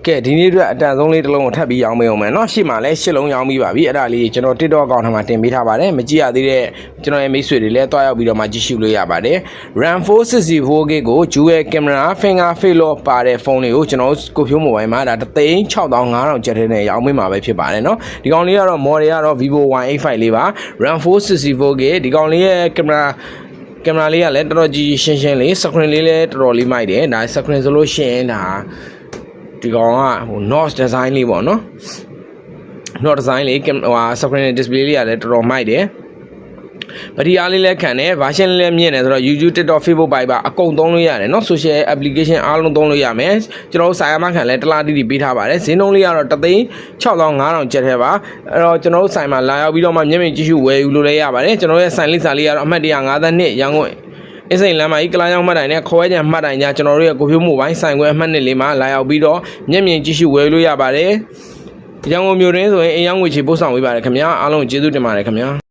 ကဲဒီနေ့အတွက်အတန်ဆုံးလေးတစ်လုံးကိုထပ်ပြီးရောင်းပေးအောင်မယ်เนาะရှေ့မှာလည်း8လုံးရောင်းပြီးပါပြီအဲ့ဒါလေးကျွန်တော် TikTok အကောင့်ထဲမှာတင်ပေးထားပါတယ်မကြည့်ရသေးတဲ့ကျွန်တော်ရဲ့မိတ်ဆွေတွေလည်းတွားရောက်ပြီးတော့မှကြည့်ရှုလို့ရပါတယ် RAM 464GB ကို Dual Camera Finger Fail ပါတဲ့ဖုန်းလေးကိုကျွန်တော်ကိုဖြိုးမိုဘိုင်းမှာဒါ365,000ကျပ်တဲ့နဲ့ရောင်းပေးမှာပဲဖြစ်ပါတယ်เนาะဒီကောင်လေးကတော့ model ကတော့ Vivo Y85 လေးပါ RAM 464GB ဒီကောင်လေးရဲ့ ကင်မရာလေးကလည်းတော်တော်ကြီးရှင်းရှင်းလေး screen လေးလည်းတော်တော်လေးမိုက်တယ်ဒါ screen ဆိုလို့ရှိရင်ဒါဒီကောင်ကဟို notch design လေးပေါ့နော် notch design လေးဟို screen display လေးကလည်းတော်တော်မိုက်တယ်ဗဒီအားလေးလည်းခံတယ် version လေးလည်းမြင့်တယ်ဆိုတော့ YouTube TikTok Facebook ပါအကုန်သုံးလို့ရတယ်เนาะ social application အားလုံးသုံးလို့ရမယ်ကျွန်တော်တို့ဆိုင်ရမခံလည်းတစ်လားတိတိပေးထားပါတယ်ဈေးနှုန်းလေးကတော့365,000ကျပ်ထဲပါအဲ့တော့ကျွန်တော်တို့ဆိုင်မှာလာရောက်ပြီးတော့မှမျက်မြင်ကြည့်ရှုဝယ်ယူလို့လည်းရပါတယ်ကျွန်တော်ရဲ့ဆိုင်လိပ်စာလေးကတော့အမှတ်152ရန်ကုန်အစိမ်လမ်းမကြီးကလာရောက်မှတ်တိုင်နဲ့ခေါ်ရကြမှတ်တိုင်ကြကျွန်တော်တို့ရဲ့ကိုဖြိုးမိုဘိုင်းဆိုင်ခွဲအမှတ်1လေးမှာလာရောက်ပြီးတော့မျက်မြင်ကြည့်ရှုဝယ်လို့ရပါတယ်ရန်ကုန်မြို့တွင်ဆိုရင်အရောင်းငွေချေပို့ဆောင်ပေးပါတယ်ခင်ဗျာအားလုံးကျေးဇူးတင်ပါတယ်ခင်ဗျာ